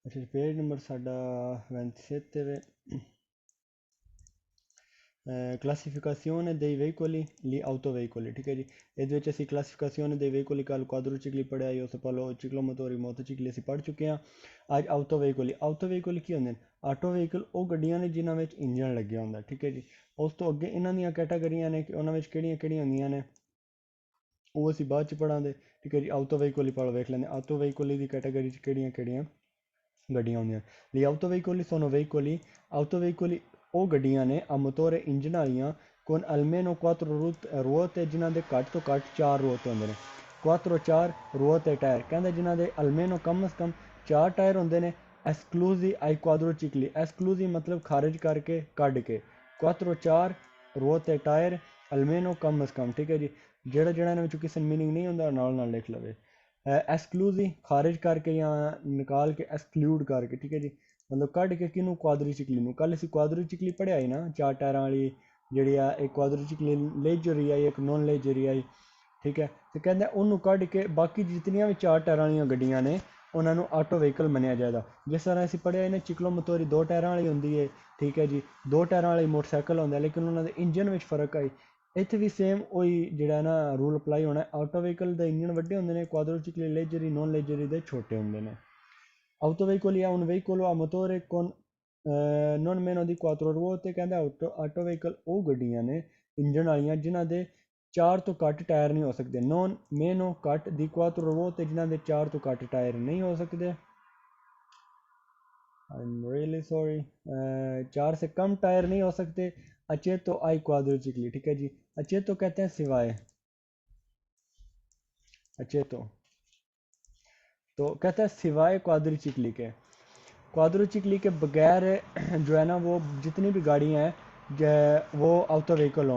अच्छा page number साडा 27 क्लासिफिकाzione dei veicoli gli autoveicoli, ठीक है जी। ਇਹਦੇ ਵਿੱਚ ਅਸੀਂ ਕਲਾਸੀਫਿਕੇਸ਼ਨ ਦੇ veicoli ਕੱਲ ਕੁਆਡਰੋਚਿਕਲੀ ਪੜਿਆ ਹੀ ਉਸ ਤੋਂ ਪਹਿਲਾਂ ਚਿਕਲੋ ਮੋਟੋਰੀ ਮੋਟੋਚਿਕਲੀ ਅਸੀਂ ਪੜ੍ਹ ਚੁੱਕੇ ਹਾਂ। ਅੱਜ ਆਟੋ ਵਹੀਕਲ ਕੀ ਹੁੰਦੇ ਨੇ? ਆਟੋ ਵਹੀਕਲ ਉਹ ਗੱਡੀਆਂ ਨੇ ਜਿਨ੍ਹਾਂ ਵਿੱਚ ਇੰਜਨ ਲੱਗਿਆ ਹੁੰਦਾ, ਠੀਕ ਹੈ ਜੀ। ਉਸ ਤੋਂ ਅੱਗੇ ਇਹਨਾਂ ਦੀਆਂ ਕੈਟਾਗਰੀਆਂ ਨੇ ਕਿ ਉਹਨਾਂ ਵਿੱਚ ਕਿਹੜੀਆਂ ਕਿਹੜੀਆਂ ਹੁੰਦੀਆਂ ਨੇ, ਉਹ ਅਸੀਂ ਬਾਅਦ ਚ ਪੜਾਂਗੇ, ਠੀਕ ਹੈ ਜੀ। ਆਟੋ ਵਹੀਕਲ ਹੀ ਪੜ੍ਹ ਵੇਖ ਲੈਂਦੇ ਆਟੋ ਵਹੀਕਲ ਦੀ ਕੈਟਾਗਰੀ ਚ ਕਿਹੜੀਆਂ ਕਿਹੜੀਆਂ ਗੱਡੀਆਂ ਹੁੰਦੀਆਂ। ਲਈ auto vehicle sono veicoli auto veicoli ਉਹ ਗੱਡੀਆਂ ਨੇ a motore ਇੰਜਨ ਵਾਲੀਆਂ con almeno 4 ruote ਜਿਨ੍ਹਾਂ ਦੇ ਘੱਟ ਤੋਂ ਘੱਟ 4 ਰੋਤੇ ਹੁੰਦੇ ਨੇ। 4 ruote ਟਾਇਰ ਕਹਿੰਦੇ ਜਿਨ੍ਹਾਂ ਦੇ almeno ਕਮ ਸੇ ਕਮ 4 ਟਾਇਰ ਹੁੰਦੇ ਨੇ। esclusi ai quadricicli esclusi ਮਤਲਬ ਖਾਰਜ ਕਰਕੇ ਕੱਢ ਕੇ 4 ruote ਟਾਇਰ almeno ਕਮ ਸੇ ਕਮ, ਠੀਕ ਹੈ ਜੀ। ਜਿਹੜਾ ਜਿਹੜਾ ਇਹਨਾਂ ਵਿੱਚੋਂ ਕਿਸੇ ਮੀਨਿੰਗ ਨਹੀਂ ਹੁੰਦਾ ਨਾਲ ਨਾਲ ਲਿਖ ਲਵੇ। ਐਕਸਕਲੂਸਿਵ ਖਾਰਿਜ ਕਰਕੇ ਜਾਂ ਨਿਕਾਲ ਕੇ ਐਕਸਕਲੂਡ ਕਰਕੇ, ਠੀਕ ਹੈ ਜੀ। ਮਤਲਬ ਕੱਢ ਕੇ ਕਿਹਨੂੰ? ਕੁਆਦਰੀਚਿਕਲੀ ਨੂੰ। ਕੱਲ ਅਸੀਂ ਕੁਆਦਰੀਚਿਕਲੀ ਪੜ੍ਹਿਆ ਹੀ ਨਾ, 4 ਟਾਇਰਾਂ ਵਾਲੀ ਜਿਹੜੀ ਆ ਇੱਕ ਕੁਆਦਰੀਚਿਕਲੀ ਲੇਜਰੀ ਆਈ ਇੱਕ ਨੋਨ ਲੇਜਰੀ ਆਈ, ਠੀਕ ਹੈ। ਤੇ ਕਹਿੰਦਾ ਉਹਨੂੰ ਕੱਢ ਕੇ ਬਾਕੀ ਜਿਤਨੀਆਂ ਵੀ 4 ਟਾਇਰਾਂ ਵਾਲੀਆਂ ਗੱਡੀਆਂ ਨੇ ਉਹਨਾਂ ਨੂੰ ਆਟੋ ਵਹੀਕਲ ਮੰਨਿਆ ਜਾਏਗਾ। ਜਿਸ ਤਰ੍ਹਾਂ ਅਸੀਂ ਪੜ੍ਹਿਆ ਇਹਨੇ ਚਿਕਲੋ ਮਤੋਰੀ 2 ਟਾਇਰਾਂ ਵਾਲੀ ਹੁੰਦੀ ਹੈ, ਠੀਕ ਹੈ ਜੀ। 2 ਟਾਇਰਾਂ ਵਾਲੀ ਮੋਟਰਸਾਈਕਲ ਹੁੰਦਾ ਲੇਕਿਨ ਉਹਨਾਂ ਦੇ ਇੰਜਨ ਵਿੱਚ ਫਰਕ ਆਈ। ਇੱਥੇ ਵੀ ਸੇਮ ਉਹੀ ਜਿਹੜਾ ਨਾ ਰੂਲ ਅਪਲਾਈ ਹੋਣਾ। ਆਟੋ ਵਹੀਕਲ ਦੇ ਇੰਜਨ ਵੱਡੇ ਹੁੰਦੇ ਨੇ, ਕੁਆਡਰੋਚਿਕਲੀ ਲੇਜਰੀ ਨੋਨ ਲੇਜਰੀ ਦੇ ਛੋਟੇ ਹੁੰਦੇ ਨੇ। ਆਟੋ ਵਹੀਕਲ ਜਾਂ un veicolo a motore con non meno di 4 ruote ਕਹਿੰਦਾ ਆਟੋ ਵਹੀਕਲ ਉਹ ਗੱਡੀਆਂ ਨੇ ਇੰਜਨ ਵਾਲੀਆਂ ਜਿਨ੍ਹਾਂ ਦੇ 4 ਤੋਂ ਘੱਟ ਟਾਇਰ ਨਹੀਂ ਹੋ ਸਕਦੇ। ਨੋਨ ਮੇਨੋ ਘੱਟ ਦੀ 4 ruote ਜਿਨ੍ਹਾਂ ਦੇ 4 ਤੋਂ ਘੱਟ ਟਾਇਰ ਨਹੀਂ ਹੋ ਸਕਦੇ। I'm really sorry, 4 से कम टायर नहीं हो सकते। अचेतो आई क्वाड्रोचिकली, ठीक है जी। अचेतो कहते हैं सिवाय, अचेतो तो कहता है सिवाय क्वाड्रोचिकली के। क्वाड्रोचिकली के बगैर जो है ना वो जितनी भी गाड़ियाँ हैं वो ऑटो व्हीकल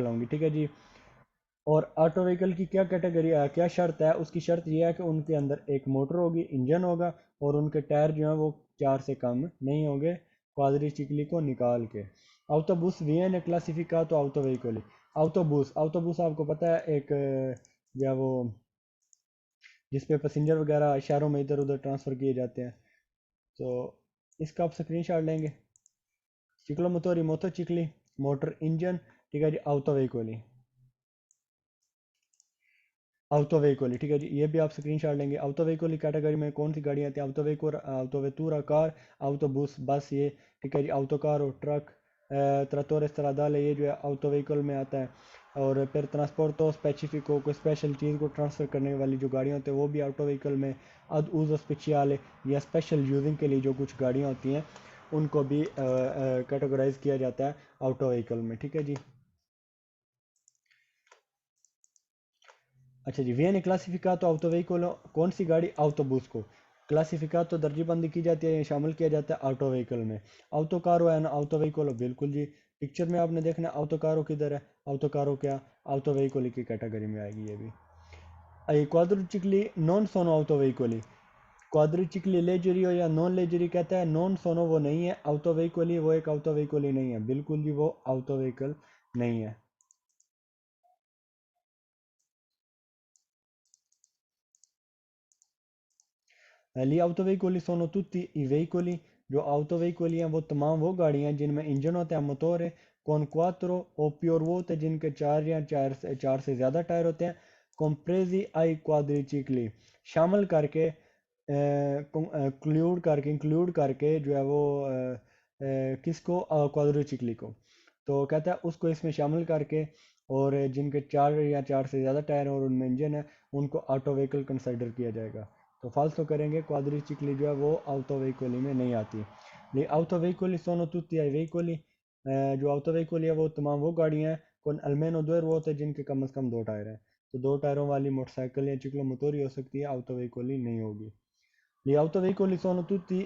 होंगी, ठीक है जी। और ऑटो व्हीकल की क्या कैटेगरी है, क्या शर्त है? उसकी शर्त यह है कि उनके अंदर एक मोटर होगी, इंजन होगा और उनके टायर जो हैं वो 4 से कम नहीं होंगे क्वाड्रोचिकली को निकाल के। autobus viene classificato auto veicoli। autobus आपको पता है एक जो है वो जिस पे पैसेंजर वगैरह शहरों में इधर उधर ट्रांसफ़र किए जाते हैं। तो इसका आप स्क्रीनशॉट लेंगे। चिकलो मोटोरी मोटोचिकली मोटर इंजन, ठीक है जी। ऑटो व्हीकल, ठीक है जी। ये भी आप स्क्रीनशॉट लेंगे। ऑटो व्हीकल कैटेगरी में कौन सी गाड़ियाँ आती हैं? ऑटो व्हीकल, ऑटो वेतूरा कार, ऑटोबूस बस, ये ठीक है जी। ऑटो कार और ट्रक, ट्रैक्टर स्ट्राडाले ये जो है ऑटो व्हीकल में आता है। और फिर ट्रांसपोर्टो स्पेसिफिको कोई स्पेशल चीज़ को ट्रांसफ़र करने वाली जो गाड़ियाँ होती हैं वो भी ऑटो व्हीकल में। अद यूज़ो स्पेशले या स्पेशल यूजिंग के लिए जो कुछ गाड़ियाँ होती हैं उनको भी कैटेगराइज किया जाता है ऑटो व्हीकल में, ठीक है जी। अच्छा जी। वियन क्लासिफिकातो ऑटो व्हीकल कौन सी गाड़ी? ऑटोबूस को क्लासिफिकातो दर्जीबंदी की जाती है या शामिल किया जाता है ऑटो व्हीकल में। ऑटो कारो है ना ऑटो व्हीकल, बिल्कुल जी। पिक्चर में आपने देखना है ऑटो कारो किधर है, ऑटो कारो क्या ऑटो व्हीकल की कैटेगरी में आएगी ये भी। क्वाड्रिचिकली नॉन सोनो ऑटो व्हीकल, क्वाड्रिचिकली लेजरी हो या नॉन लेजरी कहता है नॉन सोनो वो नहीं है, ऑटो व्हीकल ही वो एक ऑटो व्हीकल ही नहीं है, बिल्कुल जी वो ऑटो व्हीकल नहीं है। Gli autoveicoli sono tutti i veicoli, जो ऑटो व्हीकल हैं वो तमाम वो गाड़ियाँ हैं जिनमें इंजन होता है मोटोर है कौन क्वात्रो और प्योर वो होते हैं जिनके 4 या 4 से ज़्यादा टायर होते हैं। कॉम्प्रेजी आई क्वाड्रिचिकली शामिल करके इंक्लूड करके जो है वो किसको? क्वाड्रिचिकली को। तो कहता है उसको इसमें शामिल करके और जिनके 4 या 4 से ज़्यादा टायर हैं और उनमें इंजन है उनको ऑटो व्हीकल कंसिडर किया जाएगा। तो फालतू करेंगे क्वाड्रिचिकली जो है वो ऑटो व्हीकली में नहीं आती। लेकिन ऑटो व्हीकली सोनो तुtti ai veicoli, जो ऑटो व्हीकल है वो तमाम वो गाड़ियाँ हैं कौन almeno 2 ruote जिनके कम से कम 2 टायर हैं। तो 2 टायरों वाली मोटरसाइकिल या चिक्लो मोटोरी हो सकती है, ऑटो व्हीकली नहीं होगी। गli autoveicoli sono tutti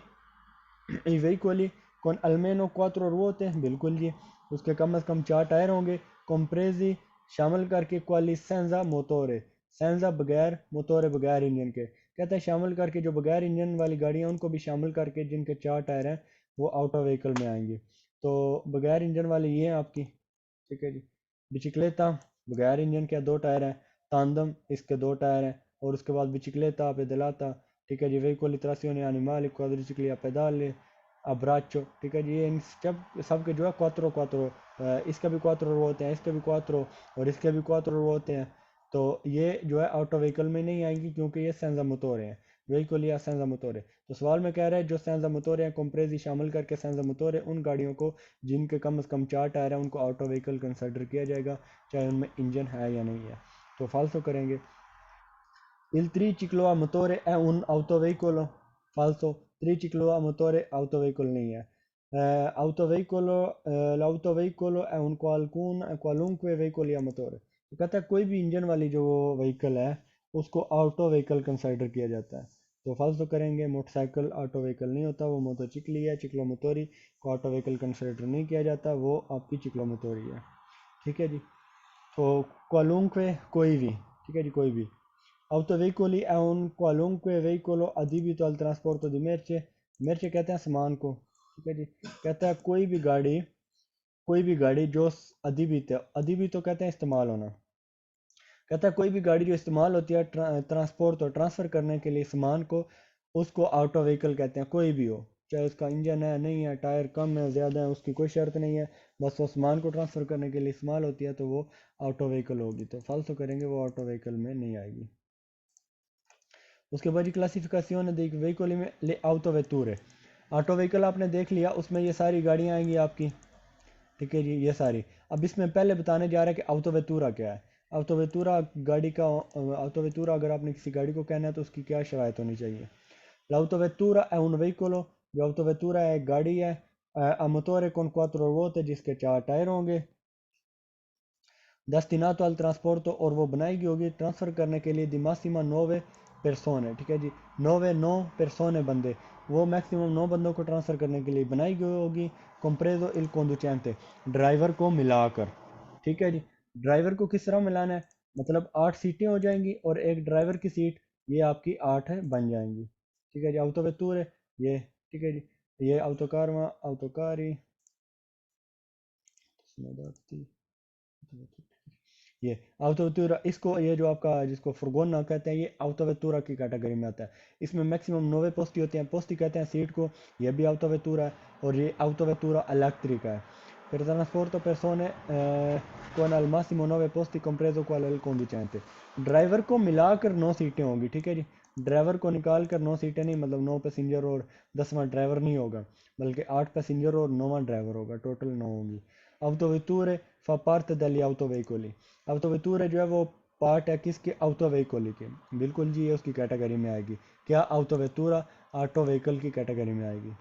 i veicoli con almeno 4 ruote, बिल्कुल जी। उसके कम से कम 4 टायर होंगे। compresi शामिल करके quali senza motore, senza बगैर, मोटोरे बगैर इंजन के। कहता है शामिल करके जो बगैर इंजन वाली गाड़ियाँ उनको भी शामिल करके जिनके 4 टायर हैं वो ऑटो व्हीकल में आएंगी। तो बगैर इंजन वाली ये हैं आपकी, ठीक है जी। बिचिक्लेता बगैर इंजन के 2 टायर हैं। तांदम इसके 2 टायर हैं। और उसके बाद बिचिक्लेता पेदलाता ठीक है जी, veicoli trazione animali quadricicli a pedale a braccio, ठीक है जी, ये इन सब के जो है क्वात्रो क्वात्रो, इसके भी क्वात्रो होते हैं, इसके भी क्वात्रो और इसके भी क्वात्रो होते हैं। तो ये जो है ऑटो व्हीकल में नहीं आएंगी क्योंकि ये सेंजा मोटोरे हैं, व्हीकल या सेंजा मोटोरे। तो सवाल में कह रहा है जो सेंजा मोटोरे हैं कंप्रेजी शामिल करके सेंजा मोटोरे उन गाड़ियों को जिनके कम से कम 4 टायर हैं उनको ऑटो व्हीकल कंसिडर किया जाएगा, चाहे उनमें इंजन है या नहीं है। तो फाल्सो करेंगे। Il triciclo a motore è un autoveicolo? Falso. Triciclo a motore autoveicolo नहीं है। l'autoveicolo è un qualunque veicolo a motore। तो कहता है कोई भी इंजन वाली जो व्हीकल है उसको ऑटो व्हीकल कंसिडर किया जाता है। तो फाल्सो करेंगे, मोटरसाइकिल ऑटो व्हीकल नहीं होता, वो मोटोचिकली है, चिक्लो मोटोरी को ऑटो व्हीकल कंसिडर नहीं किया जाता, वो आपकी चिक्लो मोटोरी है। ठीक है जी। तो qualunque कोई भी, ठीक है जी, कोई भी। Autoveicoli è un qualunque veicolo adibito al trasporto di merce। merce कहते हैं सामान को, ठीक है जी। कहता है कोई भी गाड़ी जो अधिबित है, अधिबित तो कहते हैं इस्तेमाल होना। कहता है कोई भी गाड़ी जो इस्तेमाल होती है ट्रांसपोर्ट और ट्रांसफ़र करने के लिए सामान को, उसको ऑटो व्हीकल कहते हैं, कोई भी हो, चाहे उसका इंजन है नहीं है, टायर कम है ज़्यादा है, उसकी कोई शर्त नहीं है, बस वो सामान को ट्रांसफ़र करने के लिए इस्तेमाल होती है, तो वो ऑटो व्हीकल होगी। तो फाल्सो करेंगे, वो ऑटो व्हीकल में नहीं आएगी। उसके बाद क्लासिफिकेशन देख व्हीकल में ले ऑटो वेतूर। ऑटो व्हीकल आपने देख लिया, उसमें ये सारी गाड़ियाँ आएंगी आपकी, ठीक है जी, ये सारी। अब इसमें पहले बताने जा रहा है कि ऑटो वेतूरा क्या है। ऑटो वेतूरा गाड़ी का, ऑटो वेतूरा अगर आपने किसी गाड़ी को कहना है तो उसकी क्या शराइत होनी चाहिए। l'auto vettura è un veicolo, जो ऑटो वेतूरा है एक गाड़ी है, a motore con quattro ruote जिसके 4 टायर होंगे, destinato al trasporto और वो बनाई गई होगी ट्रांसफ़र करने के लिए, di massima 9 persone, ठीक है जी, 9 persone बंदे, वो मैक्सिमम 9 बंदों को ट्रांसफ़र करने के लिए बनाई गई होगी, compreso il conducente, ड्राइवर को मिलाकर। ठीक है जी। ड्राइवर को किस तरह मिलाना है, मतलब 8 सीटें हो जाएंगी और एक ड्राइवर की सीट, ये आपकी 8 बन जाएंगी। ठीक है जी, ऑटो वेतूर है ये, ठीक है जी। ये autocar autocari, ये अवतवतुरा, इसको ये जो आपका जिसको फुरगोना कहते हैं, ये अवतवतुरा की कैटेगरी में आता है। इसमें मैक्सिमम 9 पोस्टी होते हैं, पोस्टी कहते हैं सीट को, ये भी अवतवतुरा है, और ये अवतवतुरा इलेक्ट्रिका है। Per trasporto persone con al massimo 9 posti compreso qual è il conducente। Driver को मिलाकर 9 सीटें होंगी, ठीक है जी। ड्राइवर को निकाल कर 9 सीटें नहीं, मतलब 9 पैसेंजर और 10वां ड्राइवर नहीं होगा, बल्कि 8 पैसेंजर और 9वां ड्राइवर होगा, टोटल 9 होंगी। Autovetture fa parte degli autoveicoli। autovetture जो है वो पार्ट है किसके, ऑटो व्हीकल के, बिल्कुल जी, ये उसकी कैटेगरी में आएगी। क्या, autovettura ऑटो व्हीकल की कैटेगरी में आएगी।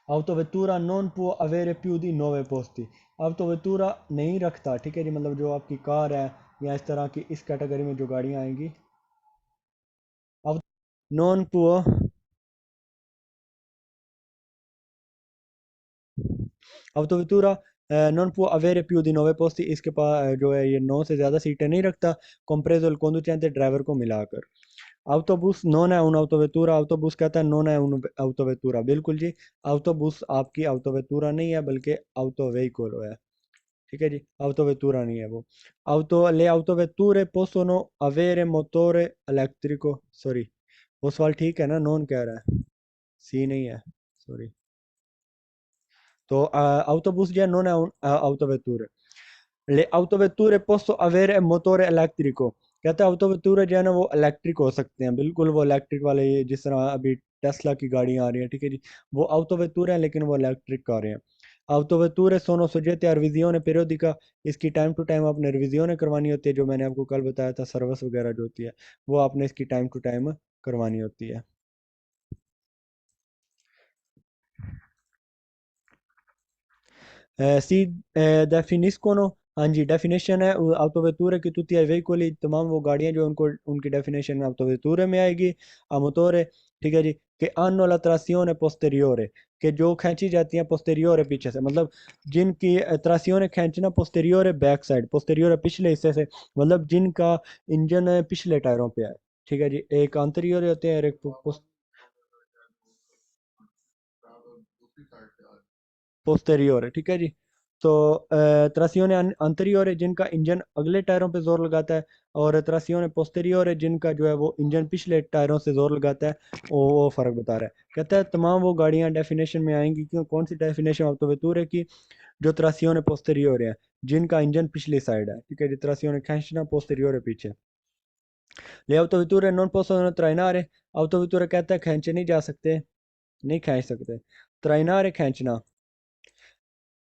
autovettura non può avere più di 9 posti। autovettura नहीं रखता, ठीक है जी, मतलब जो आपकी कार है या इस तरह की इस कैटेगरी में जो गाड़ियाँ आएंगी, non può autovettura non può avere più di 9 posti, इसके पास जो है ये 9 से ज़्यादा सीटें नहीं रखता, compreso il conducente, ड्राइवर को मिलाकर। autobus non è un autovettura, autobus कहता है non è un autovettura, बिल्कुल जी, autobus आपकी autovettura नहीं है बल्कि auto veicolo है, ठीक है जी, autovettura नहीं है वो। le autovetture possono avere motore elettrico, sorry, वो सवाल ठीक है ना, नॉन कह रहा है, सी नहीं है, सॉरी। तो autobus जो है non è un autovetture। Le autovetture posso avere motore elettrico, कहते हैं autovetture जो है ना वो इलेक्ट्रिक हो सकते हैं, बिल्कुल वो इलेक्ट्रिक वाले, ये जिस तरह अभी टेस्ला की गाड़ियाँ आ रही हैं, ठीक है जी, वो autovetture हैं लेकिन वो इलेक्ट्रिक कार हैं। autovetture sono soggette a revisione periodica, इसकी टाइम टू टाइम आपने रिविजियोन करवानी होती है, जो मैंने आपको कल बताया था, सर्विस वगैरह जो होती है वो आपने इसकी टाइम टू टाइम करवानी होती है। definiscono, हाँ जी, डेफिनेशन है autovetture की tutti ai veicoli, तमाम वो गाड़ियाँ जो उनको उनकी डेफिनेशन में autovetture में आएगी। a motore, ठीक है जी, कि hanno la trazione posteriore, कि जो खींची जाती हैं posteriore पीछे से, मतलब जिनकी trazione खींचना posteriore बैक साइड, posteriore पिछले हिस्से से, मतलब जिनका इंजन पिछले टायरों पे है, ठीक है जी, एक anteriore होते हैं और एक posteriore, ठीक है जी। तो त्रासियोने अंतरियोर है जिनका इंजन अगले टायरों पे जोर लगाता है, और त्रासियोने पोस्टेरियोर है जिनका जो है वो इंजन पिछले टायरों से जोर लगाता है। वो फ़र्क बता रहा है। कहता है तमाम वो गाड़ियां डेफिनेशन में आएंगी, क्यों, कौन सी डेफिनेशन आप तो बेतूर है कि जो त्रासियोने पोस्टेरियोर है जिनका इंजन पिछली साइड है, ठीक है जी, त्रासियोने खींचना पोस्टेरियोर है पीछे। ले autovetture non possono trainare, autovetture कहता है खींचे नहीं जा सकते, नहीं खींच सकते। trainare खींचना,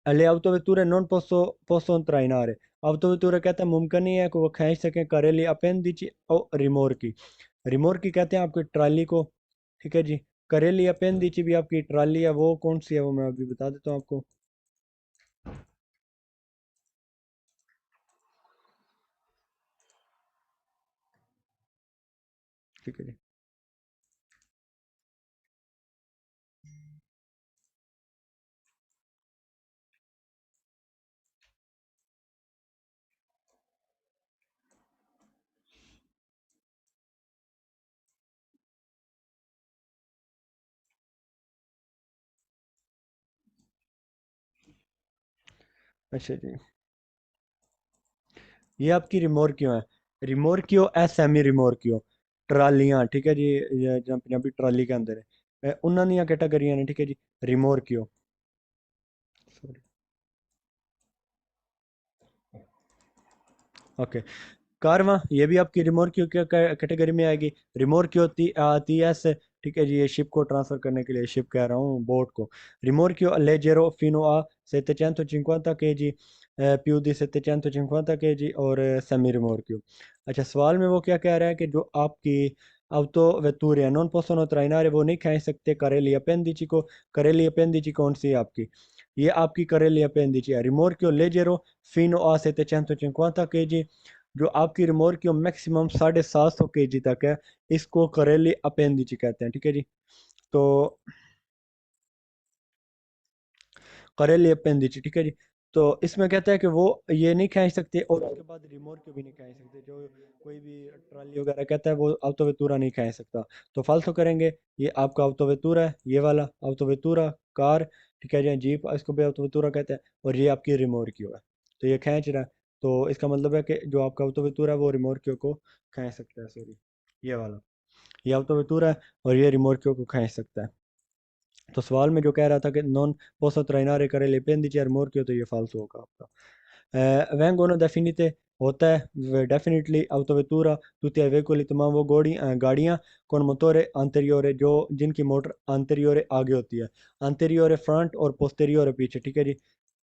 le autovetture non possono trainare, autovetture कहता है मुमकिन नहीं है कि वो खींच सकें करेली अपेंडिci और रिमोर्की। रिमोर्की कहते हैं आपकी ट्राली को, ठीक है जी। करेली अपेंडिci भी आपकी ट्राली है, वो कौन सी है वो मैं अभी बता देता हूँ आपको, ठीक है जी। अच्छा जी, ये आपकी रिमोर्कियो है, रिमोर्कियो एस एम ई रिमोर्कियो ट्रालियाँ, ठीक है जी। ये जो पंजाबी ट्राली के अंदर है उन्होंने ਦੀਆਂ कैटेगरियां ने, ठीक है जी। रिमोर्कियो, सॉरी, ओके। कारवां ये भी आपकी रिमोर्कियो की कैटेगरी में आएगी। रिमोर्कियो आती है ऐसे, ठीक है जी, ये शिप को ट्रांसफर करने के लिए, शिप कह रहा हूँ बोट को। रिमोर्कियो लेजेरो फिनो आ 750 kg, più di 750 kg, और सेमी रिमोर्कियो। अच्छा, सवाल में वो क्या कह रहा है कि जो आपकी auto vetture non possono trainare, वो नहीं खींच सकते करेली अपेंडिci को। करेली अपेंडिci कौन सी है आपकी, ये आपकी करेली अपेंडिci है रिमोर्कियो लेजेरो फिनो आ 750 kg, जो आपकी रिमोट की मैक्सिमम 750 kg तक है। इसको करेली अपेंडिज कहते हैं, ठीक है जी। तो करेली अपेंडिज, ठीक है जी। तो इसमें कहता है कि वो ये नहीं खींच सकते, और उसके बाद रिमोट को भी नहीं खींच सकते। जो कोई भी ट्रॉली वगैरह कहता है वो अवतोवेतुरा नहीं खींच सकता। तो फालतू करेंगे, ये आपका अवतोवेतुरा है, ये वाला अवतोवेतुरा कार, ठीक है जी, जीप इसको भी अवतोवेतुरा कहते हैं, और ये आपकी रिमोट की है, तो ये खींच रहा है। तो इसका मतलब है कि जो आपका अवतोवेतुरा है वो रिमोट को खींच सकता है, सॉरी, ये वाला, ये अवतोवेतुरा है, और ये रिमोट को खींच सकता है। तो सवाल में जो कह रहा था कि नॉन posso trainare करे ले pendici al morchio, तो ये फालतू होगा आपका। vengono definite होता है definitely autovettura tutti i veicoli, तमाम वो गाड़ियाँ con motore anteriore जो जिनकी मोटर anteriore आगे होती है, anteriore फ्रंट और posteriore पीछे, ठीक है जी।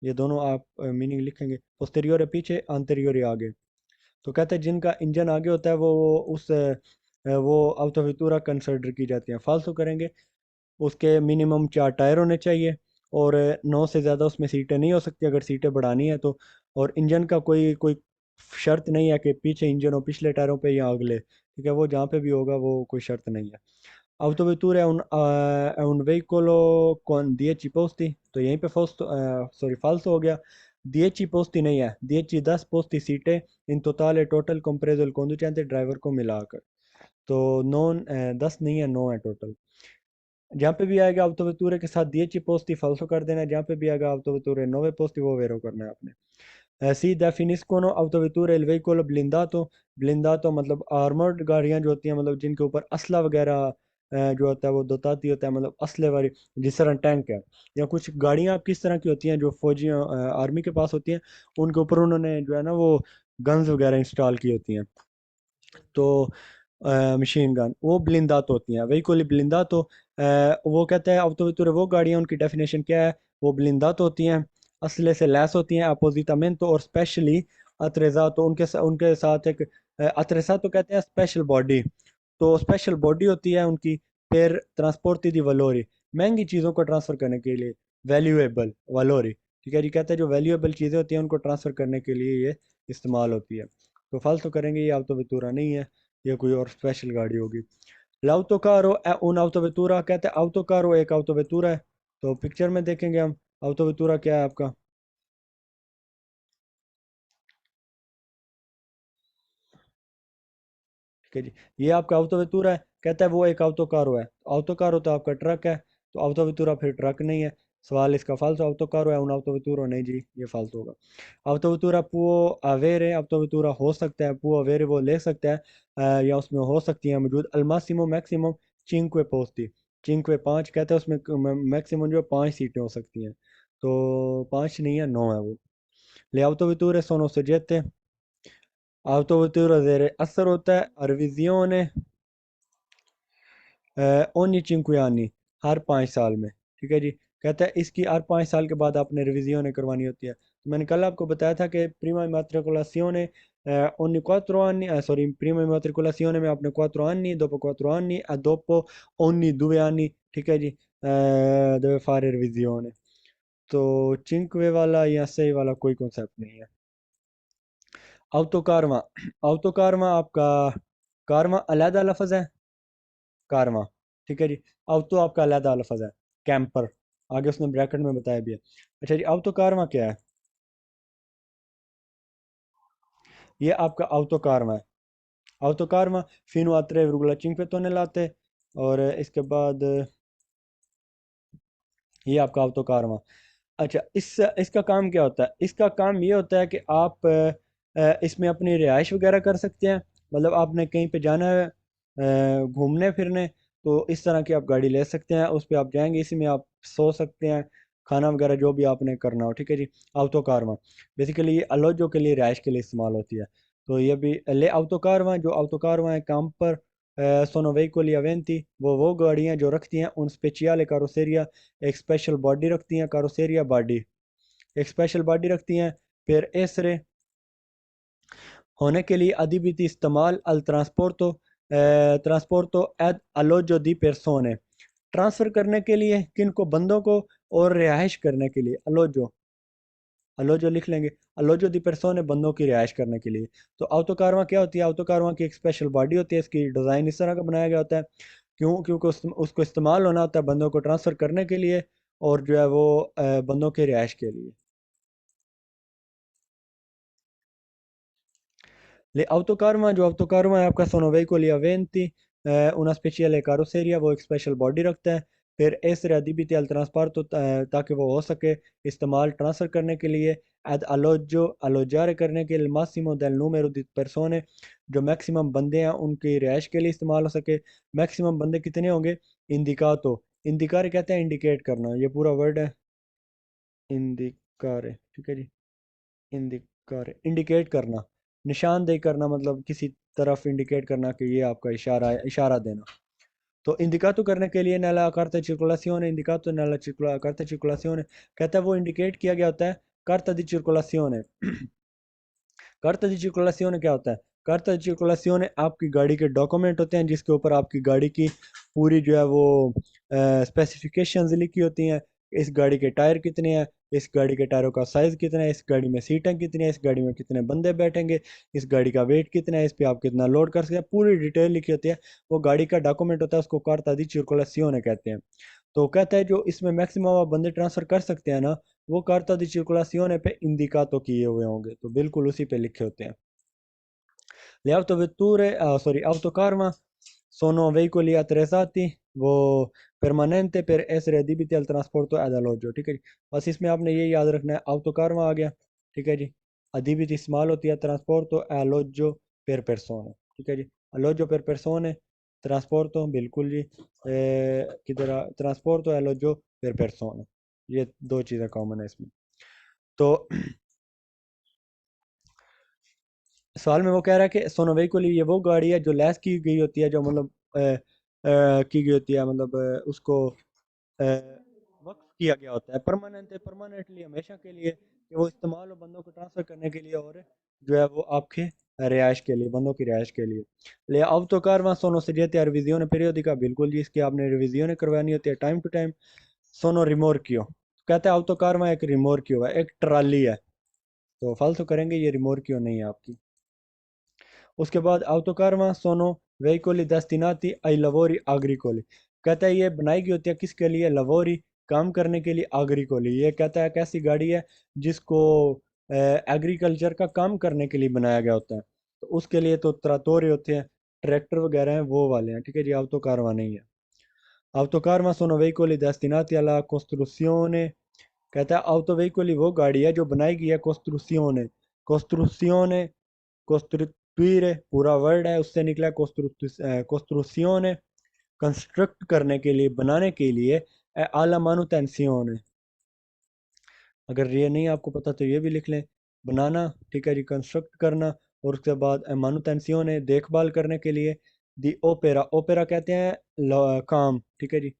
ये दोनों आप मीनिंग लिखेंगे, posteriore पीछे, anteriore आगे। तो कहते हैं जिनका इंजन आगे होता है वो autovettura कंसिडर की जाती है। फालतू करेंगे, उसके मिनिमम 4 टायर होने चाहिए, और 9 से ज़्यादा उसमें सीटें नहीं हो सकती अगर सीटें बढ़ानी है तो। और इंजन का कोई कोई शर्त नहीं है कि पीछे इंजन हो पिछले टायरों पे या अगले, ठीक है, वो जहाँ पे भी होगा वो कोई शर्त नहीं है। autovetture è un veicolo con 10 posti, तो यहीं पे फर्स्ट, सॉरी फाल्स हो गया। 10 पोस्टी नहीं है, 10 पोस्टी सीटें इन totale, total compreso il conducente driver को मिलाकर। तो 10 नहीं है, 9 है टोटल। जहाँ पे भी आएगा autovetture के साथ 10 posti falso कर देना है, जहाँ पे भी आएगा autovetture 9 posti वो वेरो करना है आपने। सी definiscono autovetture il veicolo blindato, blindato मतलब आर्मर्ड गाड़ियाँ जो होती हैं, मतलब जिनके ऊपर असला वगैरह जो होता है वो दोताती होता है, मतलब असले वाली, जिस तरह टैंक है, या कुछ गाड़ियाँ आप किस तरह की होती हैं जो फौजी आर्मी के पास होती हैं, उनके ऊपर उन्होंने जो है ना वो गन्स वगैरह इंस्टॉल की होती हैं। तो मशीन गन वो ब्लिंदात होती हैं, वहीकुल ब्लिंदात हो। वो कहता है अवतोवेतुरे वो गाड़ियाँ, उनकी डेफिनेशन क्या है, वो ब्लिंदात होती हैं, असले से लैस होती हैं, अपोजिटामेंटो और स्पेशली अतरेजातो, उनके साथ एक अतरेसातो कहते हैं स्पेशल बॉडी। तो स्पेशल बॉडी होती है उनकी। फिर ट्रांसपोर्ट दी वलोरी, महंगी चीज़ों को ट्रांसफ़र करने के लिए, वैल्यूएबल वलोरी, ठीक है जी। कहते हैं जो वैल्यूएबल चीज़ें होती हैं उनको ट्रांसफ़र करने के लिए ये इस्तेमाल होती है। तो फालतू करेंगे, ये अवतोवेतुरा नहीं है, ये कोई और स्पेशल गाड़ी होगी। l'autocarro è un'autovettura, कहते हैं autocarro एक autovettura है। तो पिक्चर में देखेंगे हम autovettura क्या है आपका, ठीक है जी। ये आपका autovettura है, कहता है वो एक autocarro है। autocarro तो आपका ट्रक है, तो autovettura फिर ट्रक नहीं है। सवाल इसका फालतू autocarro है un autovettura नहीं जी, ये फालतू होगा। autovettura può avere, autovettura हो सकता है, può avere वो ले सकता है, या उसमें हो सकती है मौजूद, al massimo maximum 5 posti, 5 5 कहते हैं उसमें मैक्सिमम जो 5 सीटें हो सकती हैं, तो 5 नहीं है 9 है वो। Le autovetture sono soggette, autovettura deve essere होता है revisione ogni 5 anni, हर 5 साल में, ठीक है जी। कहता है इसकी हर 5 साल के बाद आपने रिविजियोने करवानी होती है। तो मैंने कल आपको बताया था कि प्रीमा इमाट्रिकुलाzione ogni 4 anni, sorry prima immatricolazione में आपने 4 anni, dopo 4 anni e dopo ogni 2 anni, ठीक है जी, deve fare revisione। तो 5 वाला या 6 वाला कोई कॉन्सेप्ट नहीं है। autocarma, autocarma आपका, कारवा अलहदा लफ्ज़ है, कारवां, ठीक है जी। अब तो आपका अलहदा लफ्ज़ है, कैंपर, आगे उसने ब्रैकेट में बताया भी है। अच्छा जी, अब तो कारवां क्या है? ये आपका auto कारवां है। auto Karwaan fino a 3,5 tonnellate, और इसके बाद ये आपका auto कारवां। अच्छा, इस इसका काम क्या होता है? इसका काम ये होता है कि आप इसमें अपनी रिहाइश वगैरह कर सकते हैं। मतलब आपने कहीं पे जाना है घूमने फिरने, तो इस तरह की आप गाड़ी ले सकते हैं, उस पर आप जाएंगे, इसी में आप सो सकते हैं, खाना वगैरह जो भी आपने करना हो, ठीक है जी। ऑटो कारवां बेसिकली ये अलोजो के लिए, रिहाइश के लिए इस्तेमाल होती है। तो ये भी ले ऑटो कारवां, जो ऑटो कारवां है काम पर सोनो veicoli aventi, वो गाड़ियाँ जो रखती हैं उन स्पेचियाले कारोसेरिया, एक स्पेशल बॉडी रखती हैं, कारोसेरिया बॉडी, एक स्पेशल बॉडी रखती हैं। फिर एसरे होने के लिए अदिबिति इस्तेमाल अल ट्रांसपोर्टो, ट्रांसपोर्टो एड अलोजो दी पेर्सोने, ट्रांसफ़र करने के लिए किन को, बंदों को, और रिहाइश करने के लिए अलोजो, अलोजो लिख लेंगे, अलोजो दी पेर्सोने बंदों की रिहाइश करने के लिए। तो ऑटो कारवां क्या होती है? ऑटो कारवां की एक स्पेशल बॉडी होती है, इसकी डिज़ाइन इस तरह का बनाया गया होता है, क्योंकि उसको इस्तेमाल होना होता है बंदों को ट्रांसफ़र करने के लिए, और जो है वो बंदों के रिहाइश के लिए। Le autocarma, जो autocarma है आपका sono veicoli aventi una speciale carrozzeria, वो एक स्पेशल बॉडी रखता है। फिर essere adibiti al trasporto, ताकि वो हो सके इस्तेमाल ट्रांसफ़र करने के लिए, ad alloggio alloggiare करने के लिए, massimo del numero di persone, जो मैक्सिमम बंदे हैं उनकी रिहाइश के लिए इस्तेमाल हो सके। मैक्सिमम बंदे कितने होंगे? इंडिकातो, इंडिकारे कहते हैं इंडिकेट करना, ये पूरा वर्ड है इंडिकारे, ठीक है जी। इंडिकार इंडिकेट करना, निशानदेही करना, मतलब किसी तरफ इंडिकेट करना कि ये आपका इशारा है, इशारा देना। तो इंडिकातो करने के लिए नella carta di circolazione, indicato nella carta di circolazione, कहता है वो इंडिकेट किया गया होता है carta di circolazione। कार्ता दी circolazione क्या होता है? कार्ता दी circolazione आपकी गाड़ी के डॉक्यूमेंट होते हैं, जिसके ऊपर आपकी गाड़ी की पूरी जो है वो स्पेसिफिकेशंस लिखी होती हैं। इस गाड़ी के टायर कितने हैं, इस गाड़ी के टायरों का साइज़ कितना है, इस गाड़ी में सीटें कितनी हैं, इस गाड़ी में कितने बंदे बैठेंगे, इस गाड़ी का वेट कितना है, इस पे आप कितना लोड कर सकते हैं, पूरी डिटेल लिखी होती है। वो गाड़ी का डॉक्यूमेंट होता है, उसको कार्ता दी circolazione कहते हैं। तो कहता है जो इसमें मैक्सिमम आप बंदे ट्रांसफ़र कर सकते हैं ना, वो कार्ता दी circolazione पे इंडिकातो किए हुए होंगे, तो बिल्कुल उसी पे लिखे होते हैं। Le autovetture, sorry, autocarma sono veicoli attrezzati, वो permanente per essere adibiti al trasporto ad alloggio, ठीक है जी। बस इसमें आपने ये याद रखना है, autocarma आ गया, ठीक है जी। adibiti इस्तेमाल होती है trasporto e alloggio per persone, ठीक है जी। alloggio per persone, trasporto बिल्कुल जी, किधर trasporto e alloggio per persone, ये दो चीज़ें कॉमन है इसमें। तो सवाल में वो कह रहा है कि सोनो veicoli ये वो गाड़ी है जो लैस की गई होती है, जो मतलब की गई होती है, मतलब उसको वक्फ किया गया होता है, परमानेंट है, परमानेंटली हमेशा के लिए, कि वो इस्तेमाल हो बंदों को ट्रांसफ़र करने के लिए, और जो है वो आपके रिहाइश के लिए, बंदों की रिहाइश के लिए। ले अब तो कारवां सोनो सीरियते रिविजियोने पीरियोडिका, बिल्कुल जी, इसकी आपने रिविजियोने करवानी होती है टाइम टू टाइम। सोनो रिमोर्कियो, कहते हैं अब तो कारवां एक रिमोर्कियो है, एक ट्राली है, तो फालतू करेंगे, ये रिमोर्कियो नहीं है आपकी। उसके बाद autocaravaं sono veicoli destinati ai lavori agricoli, कहता है ये बनाई गई होती है किसके लिए? लवोरी, काम करने के लिए, agricoli, ये कहता है कैसी गाड़ी है जिसको एग्रीकल्चर का काम करने के लिए बनाया गया होता है। तो उसके लिए तो त्रातोरे होते हैं, ट्रैक्टर वगैरह हैं, वो वाले हैं, ठीक है जी। autocaravaं नहीं है। autocarma sono veicoli destinati alla costruzione, कहता है autoveicoli वो गाड़ी है जो बनाई गई है costruzione, costruzione, costruire पूरा वर्ड है, उससे निकला costruzione, कंस्ट्रक्ट करने के लिए, बनाने के लिए, alla manutenzione, अगर ये नहीं आपको पता तो ये भी लिख लें, बनाना, ठीक है जी, कंस्ट्रक्ट करना, और उसके बाद मानुटेंसियोन है, देखभाल करने के लिए, दी ओपेरा, ओपेरा कहते हैं काम, ठीक है जी।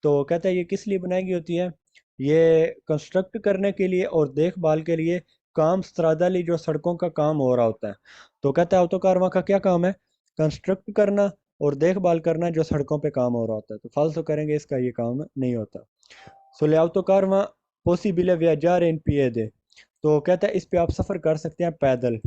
तो कहता है ये किस लिए बनाई गई होती है, ये कंस्ट्रक्ट करने के लिए और देखभाल के लिए, काम स्त्रादली जो सड़कों का काम हो रहा होता है। तो कहता है ऑटोकारवा का क्या काम है, कंस्ट्रक्ट करना और देखभाल करना जो सड़कों पे काम हो रहा होता है, तो फालतू करेंगे इसका ये काम नहीं होता। सुले ऑटोकारवा पॉसिबल viaggiare in piede, तो कहता है इस पे आप सफ़र कर सकते हैं पैदल।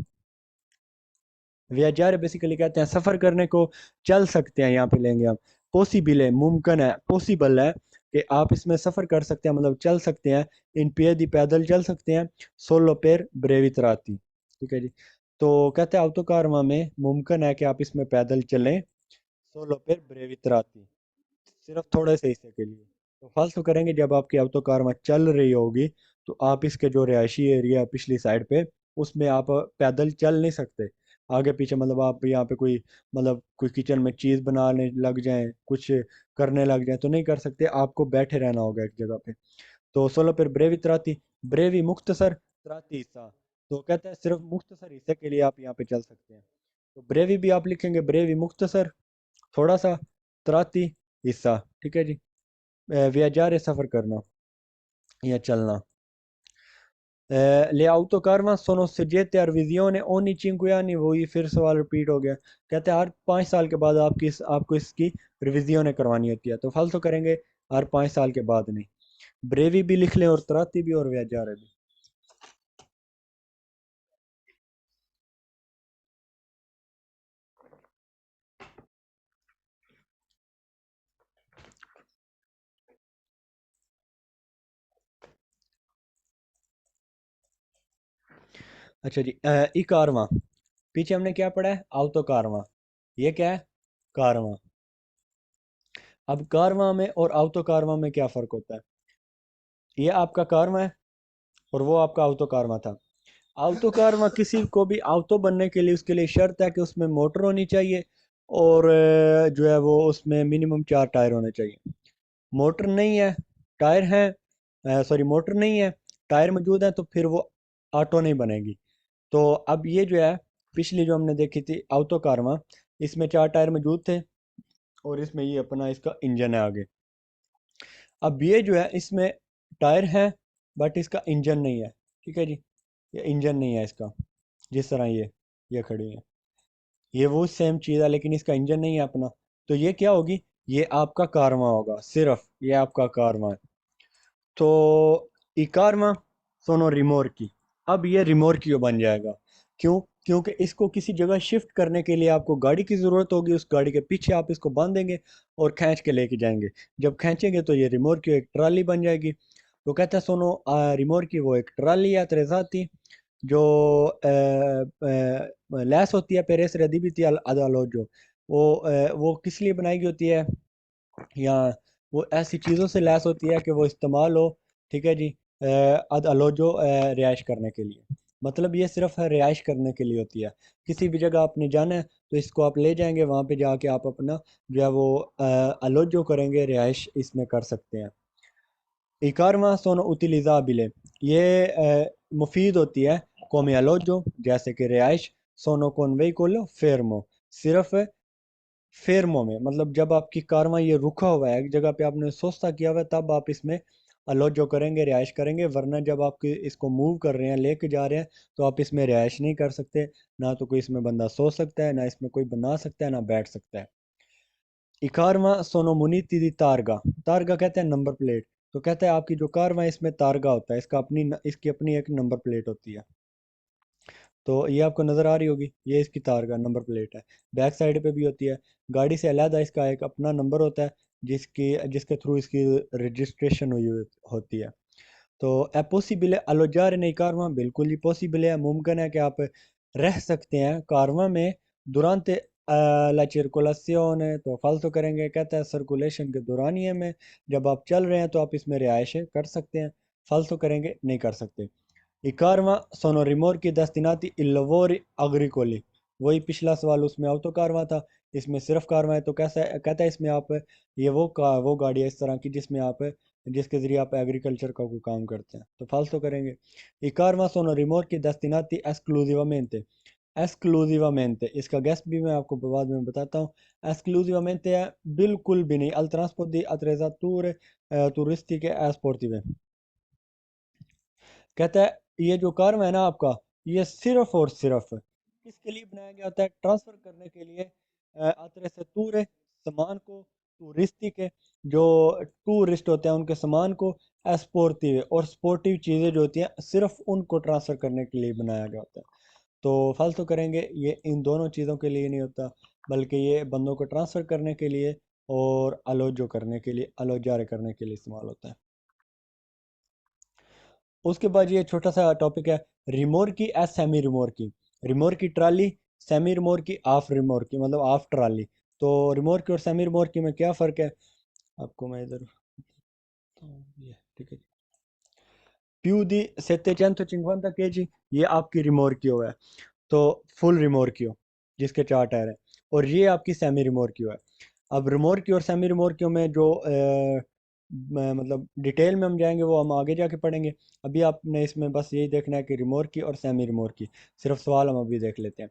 वियाजार बेसिकली कहते हैं सफ़र करने को, चल सकते हैं यहाँ पे लेंगे हम। पॉसिबल है मुमकिन है, पॉसिबल है कि आप इसमें सफ़र कर सकते हैं, मतलब चल सकते हैं, इन पियदी पैदल चल सकते हैं, सोलो पेर ब्रेवित्राती, ठीक है जी। तो कहते हैं autocarवा में मुमकिन है कि आप इसमें पैदल चलें, सोलो पेर ब्रेवित्राती, सिर्फ थोड़े से हिस्से के लिए। तो फालतू करेंगे जब आपकी ऑटो कार वहाँ चल रही होगी, तो आप इसके जो रिहायशी एरिया है पिछली साइड पे, उसमें आप पैदल चल नहीं सकते आगे पीछे, मतलब आप यहाँ पे कोई, मतलब कोई किचन में चीज़ बनाने लग जाएं, कुछ करने लग जाएं, तो नहीं कर सकते, आपको बैठे रहना होगा एक जगह पे। तो सोलो फिर ब्रेवी त्राती, ब्रेवी मुख्तसर, त्राती हिस्सा, तो कहते हैं सिर्फ मुख्तसर हिस्से के लिए आप यहाँ पे चल सकते हैं। तो ब्रेवी भी आप लिखेंगे, ब्रेवी मुख्तसर थोड़ा सा, त्राती हिस्सा, ठीक है जी। viaggiare सफ़र करना या चलना। ले autocarma sono soggette a revisione ogni 5 anni, वही फिर सवाल रिपीट हो गया, कहते हैं हर 5 साल के बाद आपको इसकी रिविजियोने करवानी होती है, तो फालतू करेंगे हर 5 साल के बाद नहीं। ब्रेवी भी लिख लें और त्राती भी और viaggiare भी। अच्छा जी, ई कारवां, पीछे हमने क्या पढ़ा है, ऑटो कारवां, ये क्या है, कारवां। अब कारवां में और ऑटो कारवां में क्या फ़र्क होता है, ये आपका कारवां है और वो आपका ऑटो कारवां था। ऑटो कारवां किसी को भी ऑटो बनने के लिए उसके लिए शर्त है कि उसमें मोटर होनी चाहिए, और जो है वो उसमें मिनिमम 4 टायर होने चाहिए। मोटर नहीं है, टायर हैं, सॉरी मोटर नहीं है, टायर मौजूद है, तो फिर वो ऑटो नहीं बनेगी। तो अब ये जो है, पिछली जो हमने देखी थी ऑटो कारवां, इसमें 4 टायर मौजूद थे, और इसमें ये अपना इसका इंजन है आगे। अब ये जो है इसमें टायर है, बट इसका इंजन नहीं है, ठीक है जी, ये इंजन नहीं है इसका, जिस तरह ये खड़ी है, ये वो सेम चीज़ है लेकिन इसका इंजन नहीं है अपना। तो ये क्या होगी, ये आपका कारवां होगा, सिर्फ ये आपका कारवां है। तो इकारमा सोनो रिमोर्की, अब ये रिमोर्कियो बन जाएगा। क्यों, क्योंकि इसको किसी जगह शिफ्ट करने के लिए आपको गाड़ी की ज़रूरत होगी, उस गाड़ी के पीछे आप इसको बांधेंगे और खींच के लेके जाएंगे। जब खींचेंगे तो ये रिमोर्कियो एक ट्राली बन जाएगी। तो कहता है सोनो रिमोर्की वो एक ट्राली है त्रेजाती, जो लैस होती है पेरेस रेडिबिटी अदालोजो, वो किस लिए बनाई गई होती है, या वो ऐसी चीज़ों से लैस होती है कि वो इस्तेमाल हो, ठीक है जी, अद अलोजो रिहाइश करने के लिए, मतलब ये सिर्फ रिहाइश करने के लिए होती है। किसी भी जगह आपने जाना है तो इसको आप ले जाएंगे, वहाँ पे जाके आप अपना जो है वो अलोजो करेंगे, रिहाइश इसमें कर सकते हैं। इकारवा सोनो उतिलिज़ाबिले, ये मुफीद होती है कोमी अलोजो, जैसे कि रिहाइश, सोनो कौन वेहिकुलो फेरमो, सिर्फ फेरमो में, मतलब जब आपकी कारवां ये रुका हुआ है एक जगह पे, आपने सोस्ता किया हुआ है, तब आप इसमें अलोजो करेंगे, रिहाइश करेंगे, वरना जब आप इसको मूव कर रहे हैं, लेके जा रहे हैं, तो आप इसमें रिहाइश नहीं कर सकते, ना तो कोई इसमें बंदा सो सकता है, ना इसमें कोई बना सकता है, ना बैठ सकता है। इकारवा सोनो मुनीति दी तारगा, तारगा कहते हैं नंबर प्लेट, तो कहता है आपकी जो कारवां है इसमें तारगा होता है, इसकी अपनी एक नंबर प्लेट होती है। तो ये आपको नज़र आ रही होगी, ये इसकी तार का नंबर प्लेट है, बैक साइड पे भी होती है। गाड़ी से अलहदा इसका एक अपना नंबर होता है, जिसके थ्रू इसकी रजिस्ट्रेशन होती है। तो è possibile alloggiare nei कारवां, बिल्कुल ही पॉसिबल है, मुमकिन है कि आप रह सकते हैं कारवां में durante ला circolazione तो फालतू करेंगे, कहता है सर्कुलेशन के दौरानिए में जब आप चल रहे हैं तो आप इसमें रिहाइशें कर सकते हैं, फालतू करेंगे नहीं कर सकते। I carma sono rimorchi destinati il lavori agricoli। वही पिछला सवाल उसमें ऑटो कारवा था, इसमें सिर्फ कारवा है, तो कैसा कहता है इसमें आप ये वो गाड़ी है इस तरह की जिसमें आप जिसके ज़रिए आप एग्रीकल्चर का कोई काम करते हैं, तो फालतू करेंगे। I carma sono rimorchi destinati esclusivamente। esclusivamente इसका गेस भी मैं आपको बाद में बताता हूँ। esclusivamente है बिल्कुल भी नहीं, al trasporto di attrezzature turistiche e sportive। कहता है ये जो कर्म है ना आपका, ये सिर्फ और सिर्फ किसके लिए बनाया गया होता है, ट्रांसफर करने के लिए अतरे से तूरे सामान को, टूरिस्टी के जो टूरिस्ट होते हैं उनके सामान को, स्पोर्टिव और स्पोर्टिव चीज़ें जो होती हैं सिर्फ उनको ट्रांसफ़र करने के लिए बनाया गया होता है। तो फालतू करेंगे ये इन दोनों चीज़ों के लिए नहीं होता, बल्कि ये बंदों को ट्रांसफ़र करने के लिए और अलोजो करने के लिए, अलोजारे करने के लिए इस्तेमाल होता है। उसके बाद ये छोटा सा टॉपिक है रिमोर की एस सेमी रिमोर की। रिमोर की ट्राली, सेमी रिमोर की हाफ रिमोर की, मतलब हाफ ट्राली। तो रिमोर की और सेमी रिमोर की में क्या फ़र्क है आपको मैं इधर ये ठीक है। più di 750 kg ये आपकी रिमोर्कियो है, तो फुल रिमोर्कियो जिसके चार टायर हैं, और ये आपकी सेमी रिमोर्कियो है। अब रिमोर्कियो और सेमी रिमोर्कियो में जो मतलब डिटेल में हम जाएंगे वो हम आगे जाके पढ़ेंगे। अभी आपने इसमें बस यही देखना है कि रिमोर्की और सेमी रिमोर्की, सिर्फ सवाल हम अभी देख लेते हैं।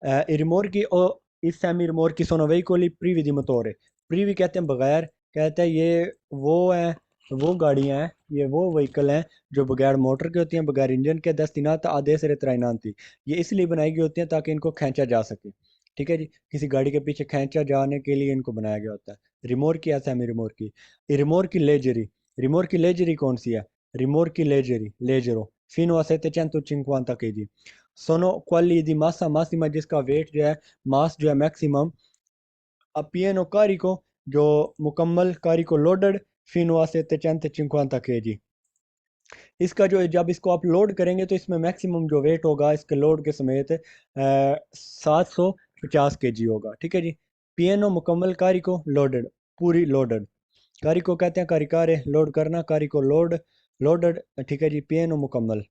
I rimorchi o i semi rimorchi sono veicoli privi di motore। Privi कहते हैं बगैर, कहते हैं ये वो हैं, वो गाड़ियां हैं, ये वो व्हीकल हैं जो बगैर मोटर के होती हैं, बगैर इंजन के, destinata ad essere trainanti। ये इसलिए बनाई गई होती हैं ताकि इनको खींचा जा सके। ठीक है जी, किसी गाड़ी के पीछे खींचा जाने के लिए इनको बनाया गया होता है। रिमोर्की या सेमी रिमोर्की। रिमोर्की लेजरी। रिमोर्की लेजरी कौन सी है? रिमोर्की लेजरी लेजरो fino a 750 kg sono quelli di massa massima जिसका वेट जो है, मास जो है मैक्सिमम अपीएनो कारिको जो मुकम्मल Kariko loaded Fino a 750 kg। इसका जो जब इसको आप लोड करेंगे तो इसमें मैक्सिमम जो वेट होगा इसके लोड के समेत 750 kg होगा। ठीक है जी। पियानो मुकम्मल कारी को लोडेड, पूरी लोडेड। कारी को कहते हैं कारिकारे लोड करना, कारी को लोड लोडेड। ठीक है जी, पियानो मुकम्मल।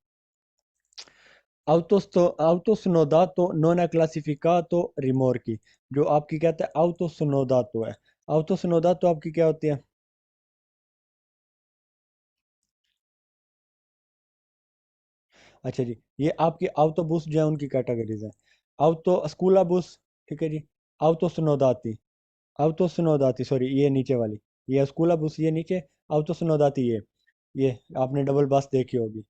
autosnodato non è classificato rimorchi। जो आपकी कहते हैं autosnodato है। autosnodato आपकी क्या होती है? अच्छा जी, ये आपकी autobus जो है उनकी कैटेगरीज हैं। auto स्कूला बस, ठीक है जी। autosnodati, autosnodati सॉरी ये नीचे वाली, ये स्कूला बस ये नीचे, autosnodati ये आपने डबल बस देखी होगी।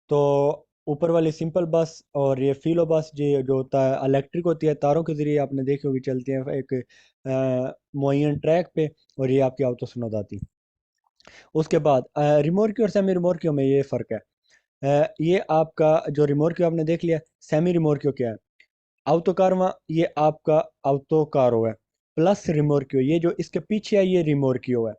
तो ऊपर वाली सिंपल बस और ये फीलो बस जी जो होता है इलेक्ट्रिक होती है, तारों के जरिए आपने देखी होगी चलती है एक मुअय्यन ट्रैक पे, और ये आपकी ऑटो सुनो आती। उसके बाद रिमोर्की और सेमी रिमोर्कियो में ये फ़र्क है। ये आपका जो रिमोर्कियो आपने देख लिया, सेमी रिमोर्कियो क्या है? ऑटो कारवा ये आपका ऑटो कारो है, प्लस रिमोर्कियो ये जो इसके पीछे है ये रिमोर्कियो है।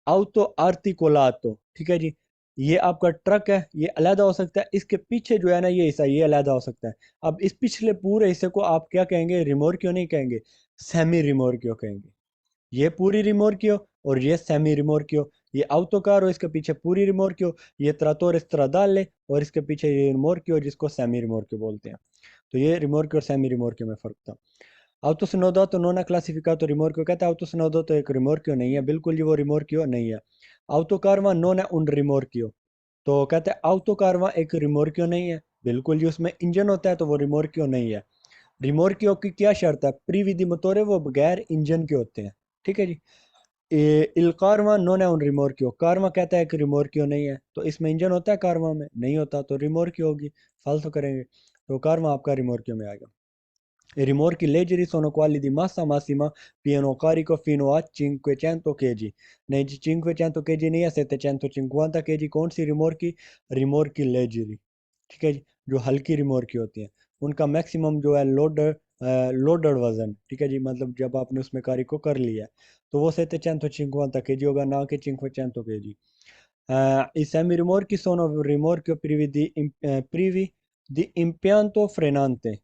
ऑटो आर्टिकोलातो, ठीक है जी। ये आपका ट्रक है, ये अलहदा हो सकता है, इसके पीछे जो है ना ये हिस्सा ये अलहदा हो सकता है। अब इस पिछले पूरे हिस्से को आप क्या कहेंगे? रिमोर्कियो नहीं कहेंगे, सेमी रिमोर्कियो कहेंगे। ये पूरी रिमोर्कियो और ये सेमी रिमोर्कियो। ये ऑटो कार और इसके पीछे पूरी रिमोर्कियो, ये त्रातोर स्ट्रादाले और इसके पीछे ये रिमोर्कियो जिसको सेमी रिमोर्कियो बोलते हैं। तो ये रिमोर्कियो और सेमी रिमोर्कियो में फ़र्क था। Autosnodato non è classificato rimorchio, कहता है autosnodato एक रिमोर्कियो नहीं है, बिल्कुल जी वो रिमोर्कियो नहीं है। autocarva non è un rimorchio, तो कहते हैं autocarva एक रिमोर्कियो नहीं है, बिल्कुल जी उसमें इंजन होता है तो वो रिमोर्कियो नहीं है। रिमोर्कियो की क्या शर्त है? प्रीवी दी मोटोरे वो बगैर इंजन के होते हैं। ठीक है जी। इल कारवा नोन है उन रिमोर्कियो, कारवा कहता है कि रिमोर्कियो नहीं है, तो इसमें इंजन होता है कारवा में? नहीं होता, तो रिमोर्कियो होगी। फालतू करेंगे, तो कारवा आपका रिमोर्कियो में आएगा। I rimorchi leggeri sono quelli di massa massima pieno carico fino a 500 kg। नहीं जी 500 kg नहीं है, 750 kg। कौन सी रिमोर्की? रिमोर्की लेजरी। ठीक है जी, जो हल्की रिमोर्की होती हैं उनका मैक्सिमम जो है लोडेड वजन, ठीक है जी, मतलब जब आपने उसमें कार्य को कर लिया है तो वो 750 kg होगा, ना कि 500 kg। I semi rimorchi sono rimorchio privi di impianto frenante।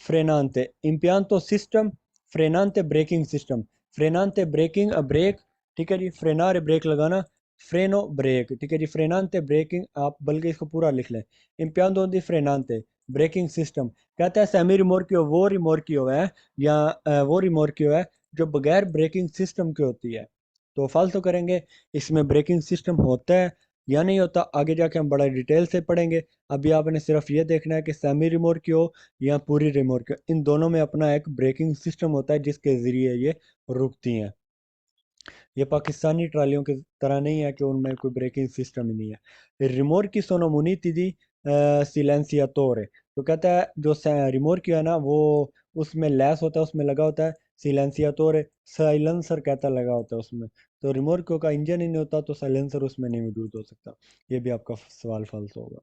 frenante, impianto system, frenante braking system, frenante braking brake, ठीक है जी, फ्रेनारे ब्रेक लगाना, फ्रेनो ब्रेक, ठीक है जी, फ्रेनांते ब्रेकिंग, आप बल्कि इसको पूरा लिख लें, impianto दी फ्रेनांते ब्रेकिंग सिस्टम, कहता है सेमी रिमोर्कियो वो रिमोर्कियो है या वो रिमोर्कियो है जो बगैर ब्रेकिंग सिस्टम के होती है। तो फालतू करेंगे, इसमें ब्रेकिंग सिस्टम होता है या नहीं होता, आगे जाके हम बड़ा डिटेल से पढ़ेंगे। अभी आपने सिर्फ ये देखना है कि सेमी रिमोर्कियो या पूरी रिमोर्कियो, इन दोनों में अपना एक ब्रेकिंग सिस्टम होता है जिसके ज़रिए ये रुकती हैं। ये पाकिस्तानी ट्रालियों की तरह नहीं है कि उनमें कोई ब्रेकिंग सिस्टम ही नहीं है। रिमोर्की सोनो मुनीती दी सिलेंसिया तोरे, तो कहता है जो रिमोर्की है ना वो उसमें लैस होता है, उसमें लगा होता है सिलेंसिया तोरे, साइलेंसर कहता लगा होता है उसमें। तो रिमोर्कियो का इंजन ही नहीं होता तो साइलेंसर उसमें नहीं मौजूद हो सकता। ये भी आपका सवाल फाल्स होगा।